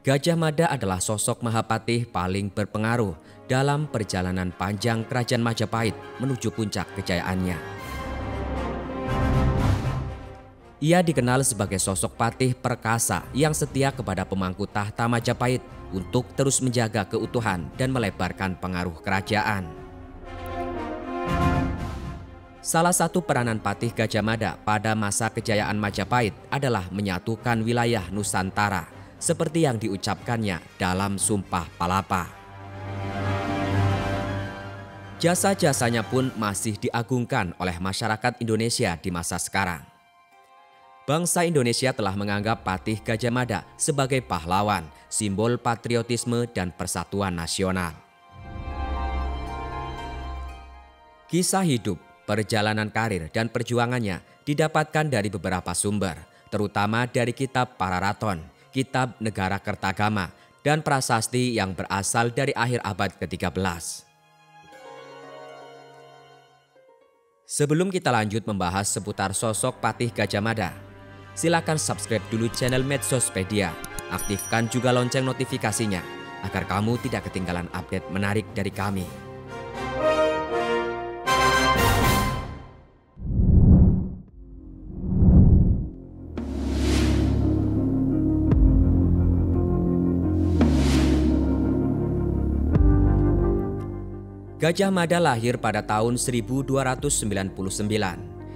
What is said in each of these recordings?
Gajah Mada adalah sosok Mahapatih paling berpengaruh dalam perjalanan panjang Kerajaan Majapahit menuju puncak kejayaannya. Ia dikenal sebagai sosok patih perkasa yang setia kepada pemangku tahta Majapahit untuk terus menjaga keutuhan dan melebarkan pengaruh kerajaan. Salah satu peranan Patih Gajah Mada pada masa kejayaan Majapahit adalah menyatukan wilayah Nusantara seperti yang diucapkannya dalam Sumpah Palapa. Jasa-jasanya pun masih diagungkan oleh masyarakat Indonesia di masa sekarang. Bangsa Indonesia telah menganggap Patih Gajah Mada sebagai pahlawan, simbol patriotisme dan persatuan nasional. Kisah hidup, perjalanan karir dan perjuangannya didapatkan dari beberapa sumber, terutama dari kitab Pararaton, kitab Negara Kertagama, dan prasasti yang berasal dari akhir abad ke-13. Sebelum kita lanjut membahas seputar sosok Patih Gajah Mada, silakan subscribe dulu channel Medsospedia, aktifkan juga lonceng notifikasinya agar kamu tidak ketinggalan update menarik dari kami. Gajah Mada lahir pada tahun 1299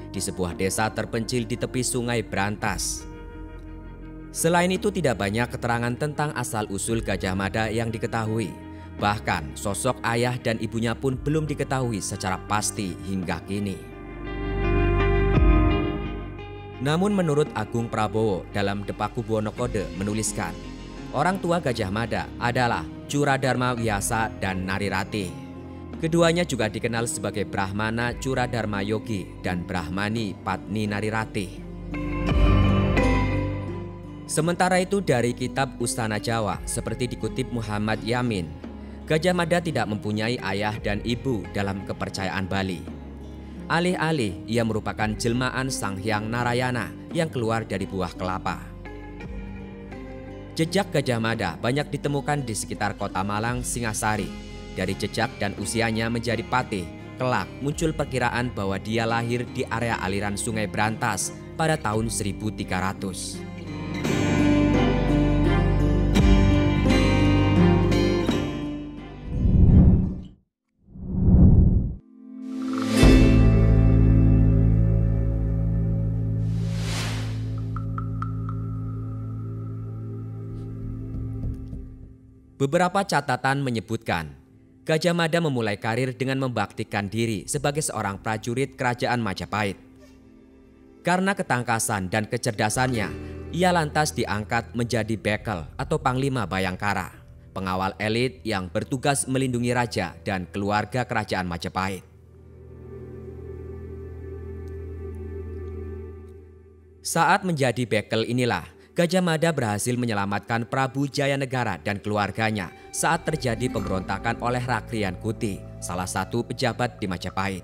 di sebuah desa terpencil di tepi Sungai Brantas. Selain itu tidak banyak keterangan tentang asal-usul Gajah Mada yang diketahui. Bahkan sosok ayah dan ibunya pun belum diketahui secara pasti hingga kini. Namun menurut Agung Prabowo dalam Depaku Buwono Kode menuliskan, orang tua Gajah Mada adalah Curadarma Wyasa dan Narirati. Keduanya juga dikenal sebagai Brahmana Curadarma Yogi dan Brahmani Patni Narirati. Sementara itu dari kitab Ustana Jawa seperti dikutip Muhammad Yamin, Gajah Mada tidak mempunyai ayah dan ibu dalam kepercayaan Bali. Alih-alih ia merupakan jelmaan Sang Hyang Narayana yang keluar dari buah kelapa. Jejak Gajah Mada banyak ditemukan di sekitar kota Malang, Singasari. Dari jejak dan usianya menjadi patih, kelak muncul perkiraan bahwa dia lahir di area aliran Sungai Brantas pada tahun 1300. Beberapa catatan menyebutkan Gajah Mada memulai karir dengan membaktikan diri sebagai seorang prajurit kerajaan Majapahit. Karena ketangkasan dan kecerdasannya, ia lantas diangkat menjadi bekel atau panglima Bayangkara, pengawal elit yang bertugas melindungi raja dan keluarga kerajaan Majapahit. Saat menjadi bekel inilah, Gajah Mada berhasil menyelamatkan Prabu Jayanegara dan keluarganya saat terjadi pemberontakan oleh Rakrian Kuti, salah satu pejabat di Majapahit.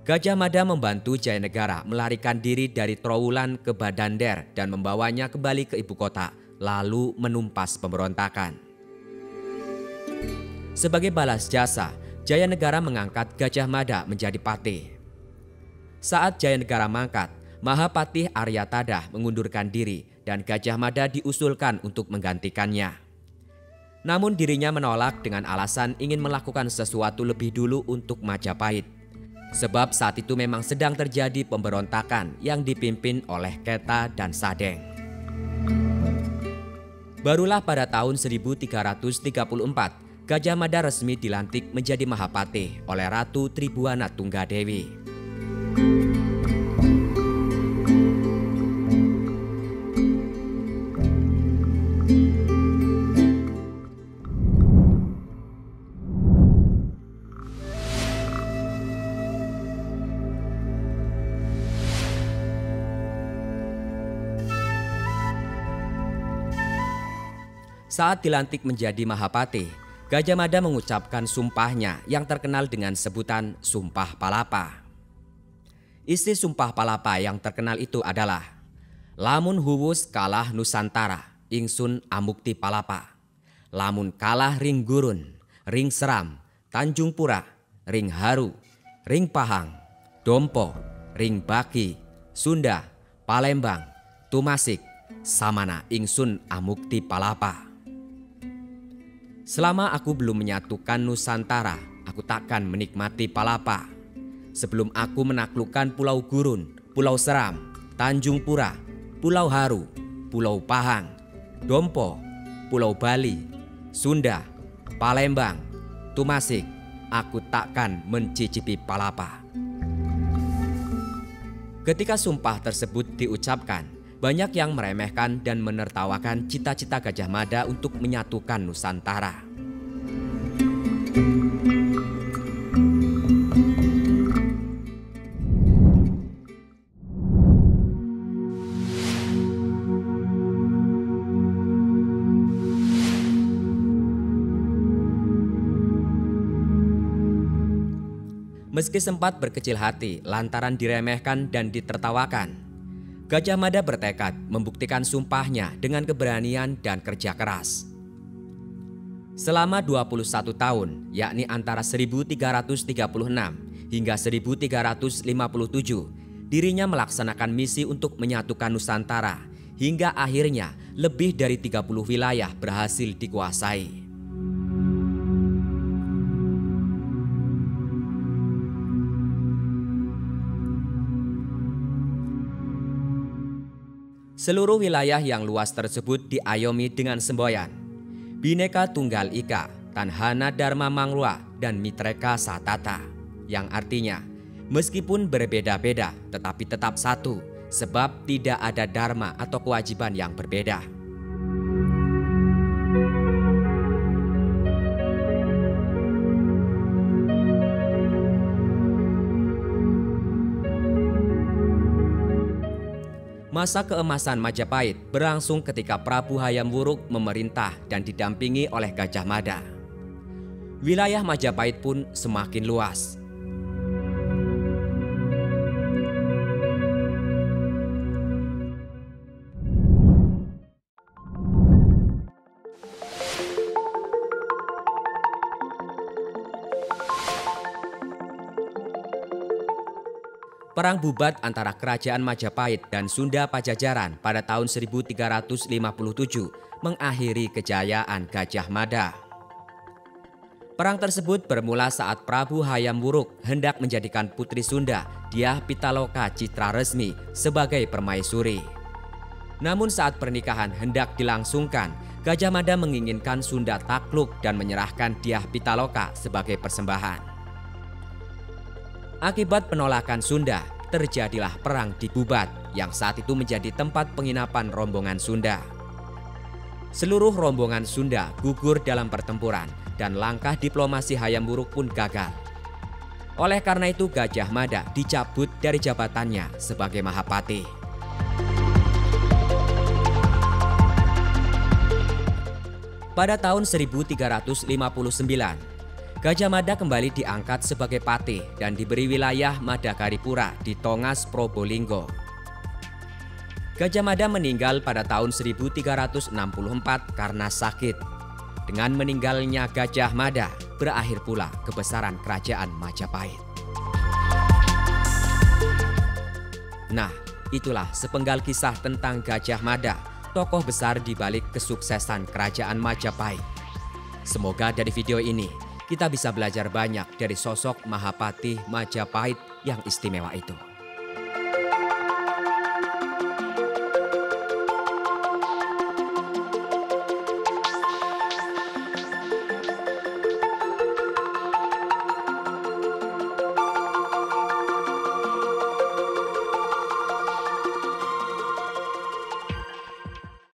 Gajah Mada membantu Jayanegara melarikan diri dari Trowulan ke Badander dan membawanya kembali ke ibu kota, lalu menumpas pemberontakan. Sebagai balas jasa, Jayanegara mengangkat Gajah Mada menjadi patih. Saat Jayanegara mangkat, Mahapatih Aryatadah mengundurkan diri dan Gajah Mada diusulkan untuk menggantikannya. Namun dirinya menolak dengan alasan ingin melakukan sesuatu lebih dulu untuk Majapahit. Sebab saat itu memang sedang terjadi pemberontakan yang dipimpin oleh Keta dan Sadeng. Barulah pada tahun 1334, Gajah Mada resmi dilantik menjadi Mahapatih oleh Ratu Tribuana Tunggadewi. Saat dilantik menjadi Mahapatih, Gajah Mada mengucapkan sumpahnya yang terkenal dengan sebutan Sumpah Palapa. Isi Sumpah Palapa yang terkenal itu adalah, lamun huwus kalah Nusantara, ingsun Amukti Palapa. Lamun kalah ring Gurun, ring Seram, Tanjung Pura, ring Haru, ring Pahang, Dompo, ring Baki, Sunda, Palembang, Tumasik, samana ingsun Amukti Palapa. Selama aku belum menyatukan Nusantara, aku takkan menikmati Palapa. Sebelum aku menaklukkan Pulau Gurun, Pulau Seram, Tanjung Pura, Pulau Haru, Pulau Pahang, Dompo, Pulau Bali, Sunda, Palembang, Tumasik, aku takkan mencicipi Palapa. Ketika sumpah tersebut diucapkan, banyak yang meremehkan dan menertawakan cita-cita Gajah Mada untuk menyatukan Nusantara. Meski sempat berkecil hati lantaran diremehkan dan ditertawakan, Gajah Mada bertekad membuktikan sumpahnya dengan keberanian dan kerja keras. Selama 21 tahun, yakni antara 1336 hingga 1357, dirinya melaksanakan misi untuk menyatukan Nusantara hingga akhirnya lebih dari 30 wilayah berhasil dikuasai. Seluruh wilayah yang luas tersebut diayomi dengan semboyan Bhinneka Tunggal Ika, Tanhana Dharma Manglua, dan Mitreka Satata, yang artinya meskipun berbeda-beda tetapi tetap satu, sebab tidak ada dharma atau kewajiban yang berbeda. Masa keemasan Majapahit berlangsung ketika Prabu Hayam Wuruk memerintah dan didampingi oleh Gajah Mada. Wilayah Majapahit pun semakin luas. Perang bubat antara Kerajaan Majapahit dan Sunda Pajajaran pada tahun 1357 mengakhiri kejayaan Gajah Mada. Perang tersebut bermula saat Prabu Hayam Wuruk hendak menjadikan Putri Sunda Dyah Pitaloka Citraresmi sebagai permaisuri. Namun saat pernikahan hendak dilangsungkan, Gajah Mada menginginkan Sunda takluk dan menyerahkan Dyah Pitaloka sebagai persembahan. Akibat penolakan Sunda, terjadilah perang di Bubat yang saat itu menjadi tempat penginapan rombongan Sunda. Seluruh rombongan Sunda gugur dalam pertempuran dan langkah diplomasi Hayam Wuruk pun gagal. Oleh karena itu Gajah Mada dicabut dari jabatannya sebagai Mahapatih. Pada tahun 1359, Gajah Mada kembali diangkat sebagai patih dan diberi wilayah Madakaripura di Tongas Probolinggo. Gajah Mada meninggal pada tahun 1364 karena sakit. Dengan meninggalnya Gajah Mada, berakhir pula kebesaran Kerajaan Majapahit. Nah, itulah sepenggal kisah tentang Gajah Mada, tokoh besar di balik kesuksesan Kerajaan Majapahit. Semoga dari video ini kita bisa belajar banyak dari sosok Mahapatih Majapahit yang istimewa itu.